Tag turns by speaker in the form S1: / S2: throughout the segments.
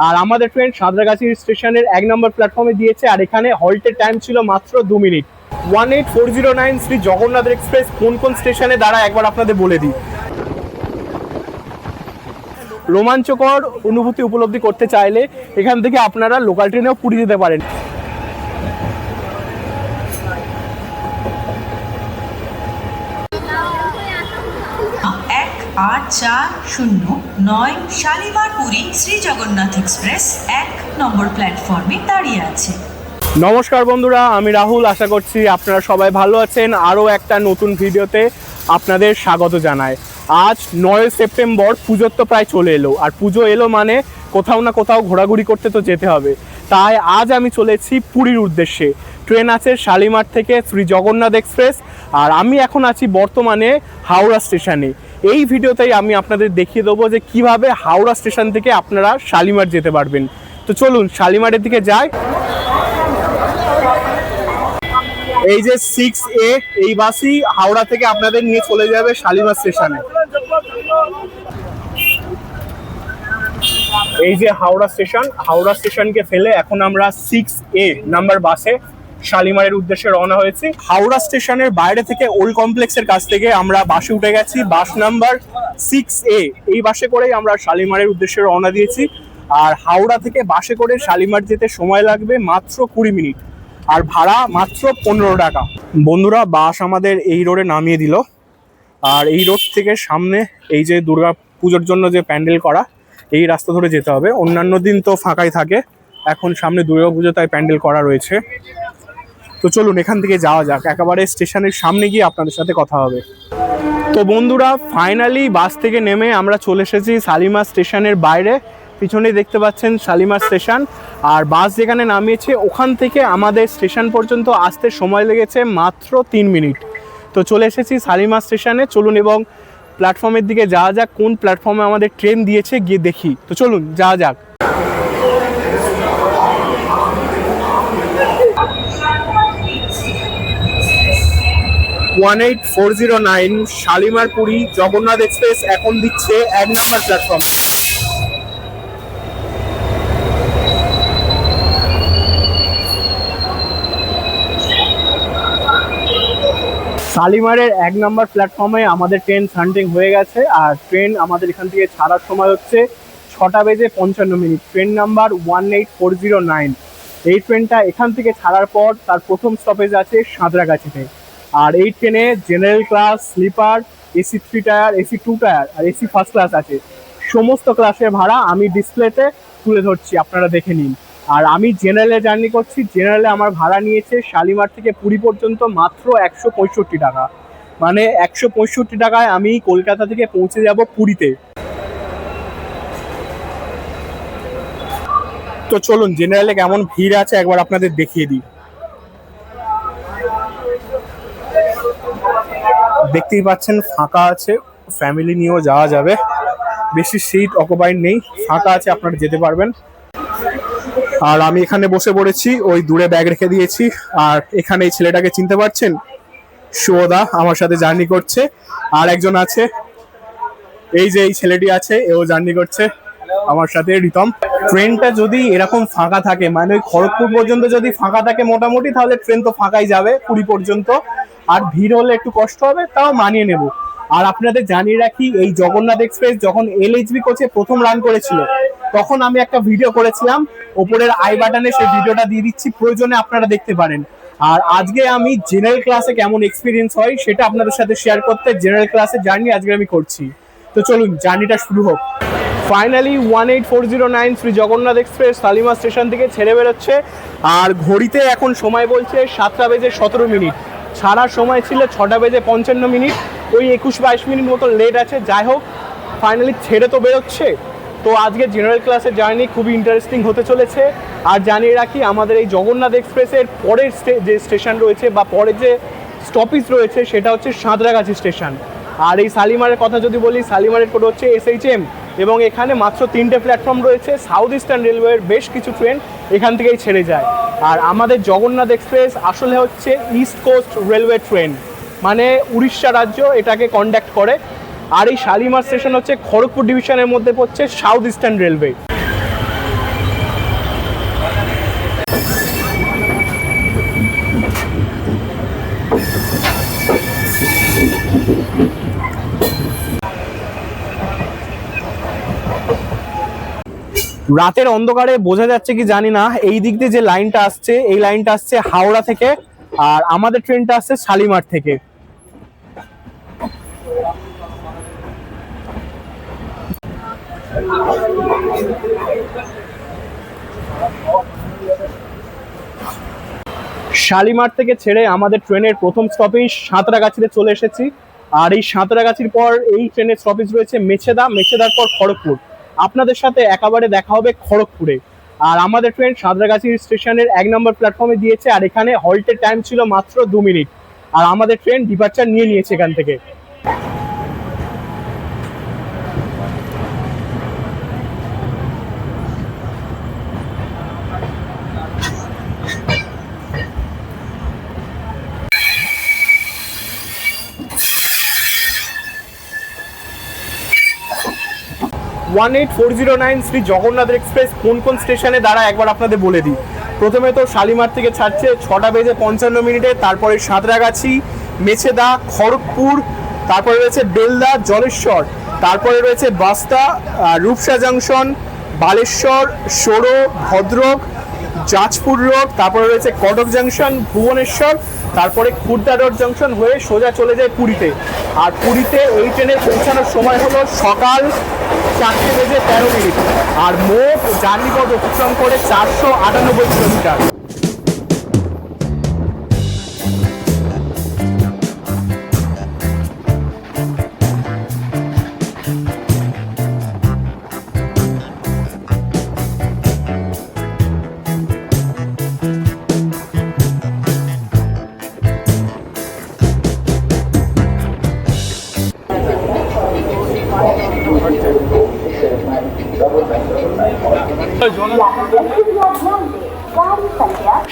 S1: আর আমাদের ট্রেন সাঁতরাগাছি স্টেশনের 1 নম্বর প্ল্যাটফর্মে দিয়েছে, আর এখানে হল্টের টাইম ছিল মাত্র 2 মিনিট। 18409 শ্রী জগন্নাথ এক্সপ্রেস কোন কোন স্টেশনে দাঁড়ায় একবার আপনাদের বলে দিই। রোমাঞ্চকর অনুভূতি উপলব্ধি করতে চাইলে এখান থেকে আপনারা লোকাল ট্রেনেও পুরী যেতে পারেন।
S2: 8409 শালিমার পুরী শ্রী জগন্নাথ এক্সপ্রেস 1 নম্বর প্ল্যাটফর্মে দাঁড়িয়ে আছে।
S1: নমস্কার বন্ধুরা, আমি রাহুল। আশা করছি আপনারা সবাই ভালো আছেন। আরও একটা নতুন ভিডিওতে আপনাদের স্বাগত জানাই। আজ 9 সেপ্টেম্বর, পুজোর তো প্রায় চলে এলো, আর পুজো এলো মানে কোথাও না কোথাও ঘোরাঘুরি করতে তো যেতে হবে। তাই আজ আমি চলেছি পুরীর উদ্দেশ্যে। ট্রেন আছে শালিমার থেকে শ্রী জগন্নাথ এক্সপ্রেস, আর আমি এখন আছি বর্তমানে হাওড়া স্টেশনে। এই ভিডিওতেই আমি আপনাদের দেখিয়ে দেবো যে কিভাবে হাওড়া স্টেশন থেকে আপনারা শালিমার যেতে পারবেন। তো চলুন শালিমারের দিকে যাই। এই যে 6A এই বাসই হাওড়া থেকে আপনাদের নিয়ে চলে যাবে শালিমার স্টেশনে। এই যে হাওড়া স্টেশন, হাওড়া স্টেশনকে ফেলে এখন আমরা 6A নাম্বার বাসে শালিমারের উদ্দেশ্যে রওনা হয়েছি। হাওড়া স্টেশনের বাইরে থেকে ওল্ড কমপ্লেক্সের কাছ থেকে আমরা বাসে উঠে গেছি, বাস নাম্বার 6A। এই বাসে করেই আমরা শালিমারের উদ্দেশ্যে রওনা দিয়েছি। আর হাওড়া থেকে বাসে করে শালিমার যেতে সময় লাগবে মাত্র 20 মিনিট, আর ভাড়া মাত্র 15 টাকা। বন্ধুরা, বাস আমাদের এই রোডে নামিয়ে দিল, আর এই রোড থেকে সামনে এই যে দুর্গা পুজোর জন্য যে প্যান্ডেল করা, এই রাস্তা ধরে যেতে হবে। অন্যান্য দিন তো ফাঁকাই থাকে, এখন সামনে দুর্গা পুজো তাই প্যান্ডেল করা রয়েছে। তো চলুন এখান থেকে যাওয়া যাক, একেবারে স্টেশনের সামনে গিয়ে আপনাদের সাথে কথা হবে। তো বন্ধুরা, ফাইনালি বাস থেকে নেমে আমরা চলে এসেছি শালিমার স্টেশনের বাইরে। পিছনে দেখতে পাচ্ছেন শালিমার স্টেশন, আর বাস যেখানে নামিয়েছে ওখান থেকে আমাদের স্টেশন পর্যন্ত আসতে সময় লেগেছে মাত্র 3 মিনিট। তো চলে এসেছি শালিমার স্টেশনে। চলুন এবং প্ল্যাটফর্মের দিকে যাওয়া যাক, কোন প্ল্যাটফর্মে আমাদের ট্রেন দিয়েছে গিয়ে দেখি। তো চলুন যাওয়া যাক। (18409) শালিমার পুরী জগন্নাথ এক্সপ্রেস এখন দিচ্ছে 1 নম্বর প্ল্যাটফর্ম। শালিমারের 1 নম্বর প্ল্যাটফর্মে আমাদের ট্রেন সান্টিং হয়ে গেছে, আর ট্রেন আমাদের এখান থেকে ছাড়ার সময় হচ্ছে 6টা বেজে 55 মিনিট। Train number 18409। এই ট্রেনটা এখান থেকে ছাড়ার পর তার প্রথম স্টপেজ আছে সাঁতরাগাছিতে। আর এই ট্রেনে general class, sleeper, AC 3 tier, AC 2 tier আর এসি ফার্স্ট ক্লাস আছে। সমস্ত ক্লাসের ভাড়া আমি ডিসপ্লেতে তুলে ধরছি, আপনারা দেখে নিন। আর আমি জেনারেলে জার্নি করছি। জেনারেলে আমার ভাড়া নিয়েছে শালিমার থেকে পুরী পর্যন্ত মাত্র 165 টাকা। মানে 165 টাকায় আমি কলকাতা থেকে পৌঁছে যাব পুরীতে। তো চলুন জেনারেলে কেমন ভিড় আছে একবার আপনাদের দেখিয়ে দিই। দেখতেই পাচ্ছেন ফাঁকা আছে, ফ্যামিলি নিয়েও যাওয়া যাবে, বেশি সিট অকুপাইড নেই, ফাঁকা আছে, আপনারা যেতে পারবেন। আর আমি এখানে বসে পড়েছি, ওই দূরে ব্যাগ রেখে দিয়েছি। আর এখানে এই ছেলেটাকে চিনতে পারছেন, শুভদা আমার সাথে জার্নি করছে। আর একজন আছে, এই যে এই ছেলেটি আছে, এও জার্নি করছে আমার সাথে, রিতম। ট্রেনটা যদি এরকম ফাঁকা থাকে, মানে ওই খড়গপুর পর্যন্ত যদি ফাঁকা থাকে মোটামুটি, তাহলে ট্রেন তো ফাঁকাই যাবে পুরী পর্যন্ত। আর ভিড় হলে একটু কষ্ট হবে, তাও মানিয়ে নেব। আর আপনাদের জানিয়ে রাখি, এই জগন্নাথ এক্সপ্রেস যখন LHB কোচে প্রথম রান করেছিল, তখন আমি একটা ভিডিও করেছিলাম, ওপরের আই বাটনে সেই ভিডিওটা দিয়ে দিচ্ছি, প্রয়োজনে আপনারা দেখতে পারেন। আর আজকে আমি জেনারেল ক্লাসে কেমন এক্সপিরিয়েন্স হয় সেটা আপনাদের সাথে শেয়ার করতে জেনারেল ক্লাসের জার্নি আজকে আমি করছি। তো চলুন জার্নিটা শুরু হোক। Finally 18409 Shri Jagannath express Shalimar station থেকে ছেড়ে বেরোচ্ছে, আর ঘড়িতে এখন সময় বলছে 7টা বেজে 17 মিনিট। ছাড়ার সময় ছিল 6টা বেজে 55 মিনিট, ওই 21-22 মিনিট মতো লেট আছে। যাই হোক, ফাইনালি ছেড়ে তো বেরোচ্ছে। তো আজকে জেনারেল ক্লাসের জার্নি খুবই ইন্টারেস্টিং হতে চলেছে। আর জানিয়ে রাখি, আমাদের এই জগন্নাথ এক্সপ্রেসের পরের যে স্টেশন রয়েছে বা পরের যে স্টপেজ রয়েছে সেটা হচ্ছে সাঁতরাগাছি স্টেশন। আর এই শালিমারের কথা যদি বলি, শালিমারের কোড হচ্ছে SHM, এবং এখানে মাত্র 3টে প্ল্যাটফর্ম রয়েছে। সাউথ ইস্টার্ন রেলওয়ের বেশ কিছু ট্রেন এখান থেকেই ছেড়ে যায়। আর আমাদের জগন্নাথ এক্সপ্রেস আসলে হচ্ছে ইস্ট কোস্ট রেলওয়ে ট্রেন, মানে উড়িষ্যা রাজ্য এটাকে কন্ডাক্ট করে। আর এই শালিমার স্টেশন হচ্ছে খড়গপুর ডিভিশনের মধ্যে পড়ছে সাউথ ইস্টার্ন রেলওয়ে। রাতের অন্ধকারে বোঝা যাচ্ছে কি জানি না, এই দিক দিয়ে যে লাইনটা আসছে এই লাইনটা আসছে হাওড়া থেকে, আর আমাদের ট্রেনটা আসছে শালিমার থেকে। শালিমার থেকে ছেড়ে আমাদের ট্রেনের প্রথম স্টপেজ সাঁতরাগাছিতে চলে এসেছি। আর এই সাঁতরাগাছির পর এই ট্রেনের স্টপেজ রয়েছে মেছেদা, মেছেদার পর খড়গপুর। আপনাদের সাথে একেবারে দেখা হবে খড়গপুরে। আর আমাদের ট্রেন সাঁতরাগাছি স্টেশনের 1 নম্বর প্ল্যাটফর্মে দিয়েছে, আর এখানে হল্টের টাইম ছিল মাত্র 2 মিনিট। আর আমাদের ট্রেন ডিপার্চার নিয়ে নিয়েছে এখান থেকে। 18409 শ্রী জগন্নাথ এক্সপ্রেস কোন কোন স্টেশনে দাঁড়ায় একবার আপনাদের বলে দিই। প্রথমে তো শালিমার থেকে ছাড়ছে 6:55 তারপরে সাঁতরাগাছি, মেছেদা, খড়গপুর, তারপরে রয়েছে বেলদা, জলেশ্বর, তারপরে রয়েছে বাস্তা, রূপসা জংশন, বালেশ্বর, সোরো, ভদ্রক, জাজপুর রোড, তারপরে রয়েছে কটক জংশন, ভুবনেশ্বর, তারপরে খুর্দা রোড জংশন হয়ে সোজা চলে যায় পুরীতে। আর পুরীতে এই ট্রেনে পৌঁছানোর সময় হলো সকাল 4:13। আর মোট জার্নি পথ অতিক্রম করে 498 কিলোমিটার।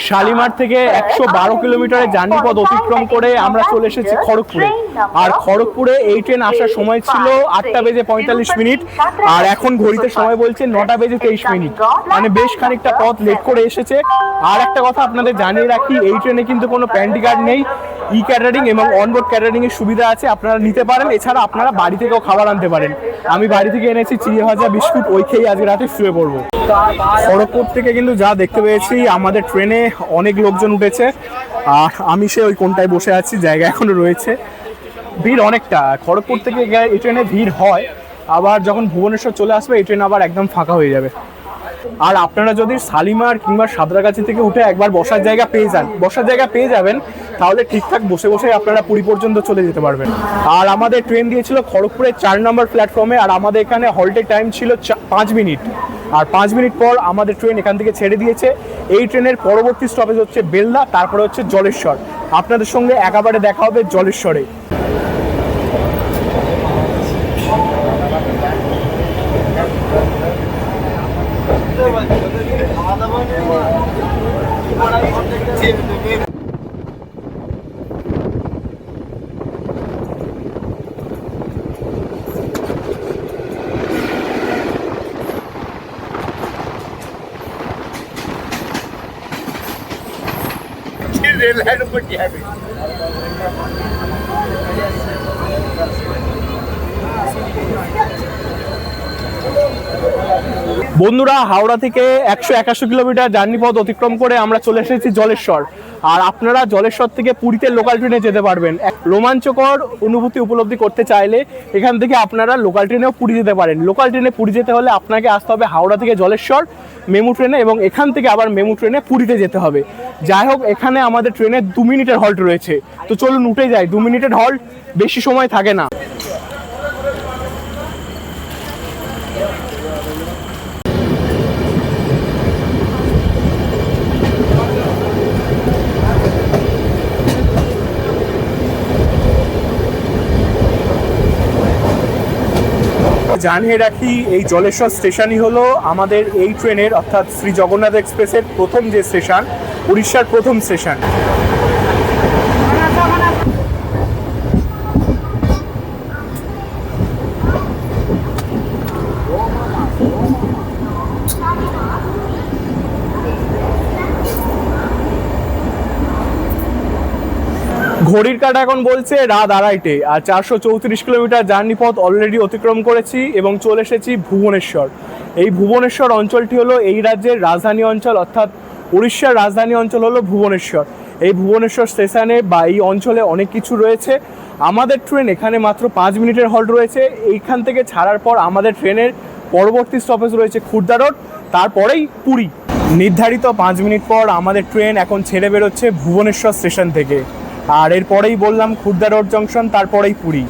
S1: শালিমার থেকে 112 কিলোমিটারের জার্নি পথ অতিক্রম করে আমরা চলে এসেছি খড়গপুরে। আর খড়গপুরে এই ট্রেন আসার সময় ছিল 8:45। আর এখন ঘড়িতে সময় বলছে 9:23। মানে বেশ খানিকটা পথ লেট করে এসেছে। আর একটা কথা আপনাদের জানিয়ে রাখি, এই ট্রেনে কিন্তু কোনো প্যান্টি কার্ড নেই। ই ক্যাটারিং এবং অনবোর্ড ক্যাটারিং এর সুবিধা আছে, আপনারা নিতে পারেন। এছাড়া আপনারা বাড়ি থেকেও খাবার আনতে পারেন। আমি বাড়ি থেকে এনেছি চিড়ে ভাজা বিস্কুট, ওই খেয়ে আজকে রাতে শুয়ে পড়বো। খড়গপুর থেকে কিন্তু যা দেখতে পেয়েছি, আমাদের ট্রেনে অনেক লোকজন উঠেছে। আর আমি সে ওই কোনটায় বসে আছি, জায়গা এখনো রয়েছে। ভিড় অনেকটা। খড়গপুর থেকে এই ট্রেনে ভিড় হয়, আবার যখন ভুবনেশ্বর চলে আসবে এই ট্রেন আবার একদম ফাঁকা হয়ে যাবে। আর আপনারা যদি শালিমার কিংবা সাঁতরাগাছি থেকে উঠে একবার বসার জায়গা পেয়ে যাবেন, তাহলে ঠিকঠাক বসে বসে আপনারা পুরী পর্যন্ত চলে যেতে পারবেন। আর আমাদের ট্রেন দিয়েছিল খড়গপুরের 4 নম্বর প্ল্যাটফর্মে, আর আমাদের এখানে হল্টের টাইম ছিল 5 মিনিট। আর 5 মিনিট পর আমাদের ট্রেন এখান থেকে ছেড়ে দিয়েছে। এই ট্রেনের পরবর্তী স্টপেজ হচ্ছে বেলদা, তারপরে হচ্ছে জলেশ্বর। আপনাদের সঙ্গে একেবারে দেখা হবে জলেশ্বরে। रेल लाइन पर क्या है? বন্ধুরা, হাওড়া থেকে 181 কিলোমিটার জার্নি পথ অতিক্রম করে আমরা চলে এসেছি জলেশ্বর। আর আপনারা জলেশ্বর থেকে পুরীতে লোকাল ট্রেনে যেতে পারবেন। রোমাঞ্চকর অনুভূতি উপলব্ধি করতে চাইলে এখান থেকে আপনারা লোকাল ট্রেনেও পুরী যেতে পারেন। লোকাল ট্রেনে পুরী যেতে হলে আপনাকে আসতে হবে হাওড়া থেকে জলেশ্বর মেমু ট্রেনে, এবং এখান থেকে আবার মেমু ট্রেনে পুরীতে যেতে হবে। যাই হোক, এখানে আমাদের ট্রেনে 2 মিনিটের হল্ট রয়েছে, তো চলুন উঠে যাই। 2 মিনিটের হল্ট, বেশি সময় থাকে না। জানিয়ে রাখি, এই জলেশ্বর স্টেশনই হলো আমাদের এই ট্রেনের অর্থাৎ শ্রী জগন্নাথ এক্সপ্রেসের প্রথম যে স্টেশন, উড়িষ্যার প্রথম স্টেশন। ঘড়ির কাঁটা এখন বলছে রাত 2:30 আর 434 কিলোমিটার জার্নি পথ অলরেডি অতিক্রম করেছি এবং চলে এসেছি ভুবনেশ্বর। এই ভুবনেশ্বর অঞ্চলটি হলো এই রাজ্যের রাজধানী অঞ্চল, অর্থাৎ উড়িষ্যার রাজধানী অঞ্চল হলো ভুবনেশ্বর। এই ভুবনেশ্বর স্টেশনে বা এই অঞ্চলে অনেক কিছু রয়েছে। আমাদের ট্রেন এখানে মাত্র 5 মিনিটের হল্ট রয়েছে। এইখান থেকে ছাড়ার পর আমাদের ট্রেনের পরবর্তী স্টপেজ রয়েছে খুর্দা রোড, তারপরেই পুরী। নির্ধারিত 5 মিনিট পর আমাদের ট্রেন এখন ছেড়ে বেরোচ্ছে ভুবনেশ্বর স্টেশন থেকে। আর এরপরেই বললাম খুর্দা রোড জংশন, তারপরেই পুরী।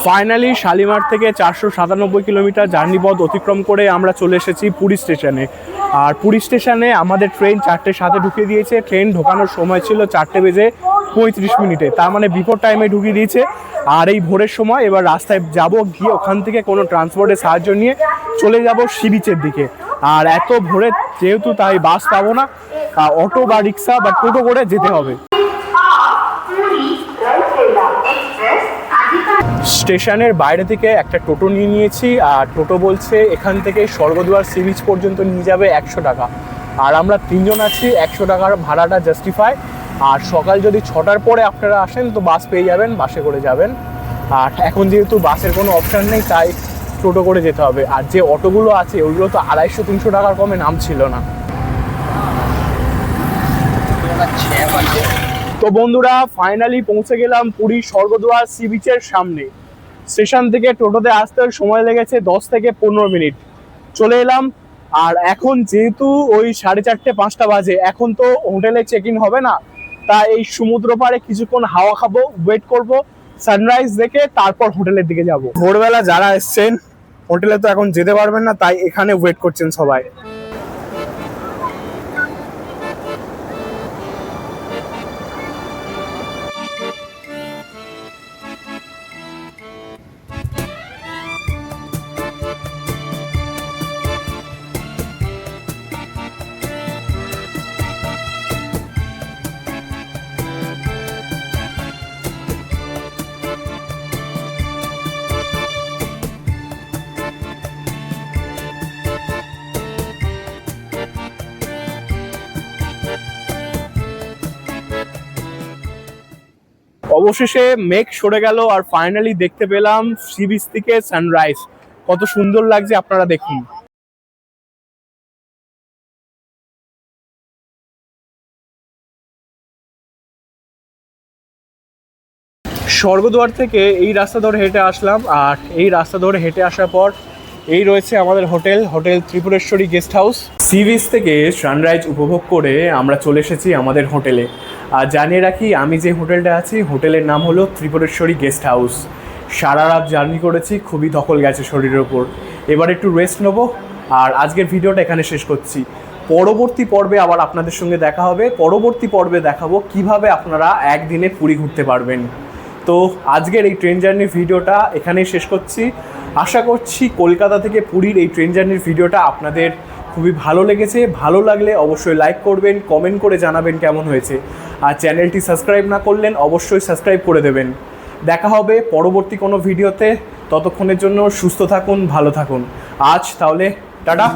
S1: ফাইনালি শালিমার থেকে 497 কিলোমিটার জার্নি পথ অতিক্রম করে আমরা চলে এসেছি পুরী স্টেশনে। আর পুরী স্টেশনে আমাদের ট্রেন 4টের সাথে ঢুকিয়ে দিয়েছে। ট্রেন ঢোকানোর সময় ছিল 4:35, তার মানে বিফোর টাইমে ঢুকিয়ে দিয়েছে। আর এই ভোরের সময় এবার রাস্তায় যাব, গিয়ে ওখান থেকে কোনো ট্রান্সপোর্টের সাহায্য নিয়ে চলে যাব সি বিচের দিকে। আর এত ভোরে যেহেতু তাই বাস পাবো না, অটো বা রিক্সা বা টোটো করে যেতে হবে। স্টেশনের বাইরে থেকে একটা টোটো নিয়ে নিয়েছি, আর টোটো বলছে এখান থেকে স্বর্গদ্বার সি বিচ পর্যন্ত নিয়ে যাবে 100 টাকা। আর আমরা 3 জন আছি, 100 টাকার ভাড়াটা জাস্টিফাই। আর সকাল যদি 6টার পরে আপনারা আসেন তো বাস পেয়ে যাবেন, বাসে করে যাবেন। আর এখন যেহেতু বাসের কোনো অপশান নেই, তাই টোটো করে যেতে হবে। আর যে অটোগুলো আছে ওইগুলো তো 250-300 টাকার কমে নাম ছিল না। তো বন্ধুরা, ফাইনালি পৌঁছে গেলাম পুরী স্বর্গদ্বার সি বিচের সামনে। স্টেশন থেকে টোটোতে আসতে সময় লেগেছে 10 থেকে 15 মিনিট। চলে এলাম। আর এখন যেহেতু ওই 4:30-5টা বাজে, এখন তো হোটেলে চেক ইন হবে না, তা এই সমুদ্র পাড়ে কিছুক্ষণ হাওয়া খাবো, ওয়েট করব, সানরাইজ দেখে তারপর হোটেলের দিকে যাব। ভোরবেলা যারা এসছেন হোটেলে তো এখন যেতে পারবেন না, তাই এখানে ওয়েট করছেন সবাই। অবশেষে মেঘ সরে গেল আর ফাইনালি দেখতে পেলাম সি বিচ থেকে সানরাইজ। কত সুন্দর লাগছে আপনারা দেখুন। স্বর্গদ্বার থেকে এই রাস্তা ধরে হেঁটে আসলাম, আর এই রাস্তা ধরে হেঁটে আসার পর এই রয়েছে আমাদের hotel Tripureshwari guest house. Sea beach থেকে সানরাইজ উপভোগ করে আমরা চলে এসেছি আমাদের হোটেলে। আর জানিয়ে রাখি, আমি যে হোটেলটা আছি হোটেলের নাম হলো ত্রিপুরেশ্বরী গেস্ট হাউস। সারা রাত জার্নি করেছি, খুবই ধকল গেছে শরীরের ওপর। এবার একটু রেস্ট নেবো আর আজকের ভিডিওটা এখানে শেষ করছি। পরবর্তী পর্বে আবার আপনাদের সঙ্গে দেখা হবে। পরবর্তী পর্বে দেখাবো কিভাবে আপনারা একদিনে পুরী ঘুরতে পারবেন। তো আজকের এই ট্রেন জার্নির ভিডিওটা এখানেই শেষ করছি। আশা করছি কলকাতা থেকে পুরীর এই ট্রেন জার্নির ভিডিওটা আপনাদের খুবই ভালো লেগেছে। ভালো লাগলে অবশ্যই লাইক করবেন, কমেন্ট করে জানাবেন কেমন হয়েছে। আর চ্যানেলটি সাবস্ক্রাইব না করলেন অবশ্যই সাবস্ক্রাইব করে দেবেন। দেখা হবে পরবর্তী কোনো ভিডিওতে। ততক্ষণের জন্য সুস্থ থাকুন, ভালো থাকুন। আজ তাহলে টাটা।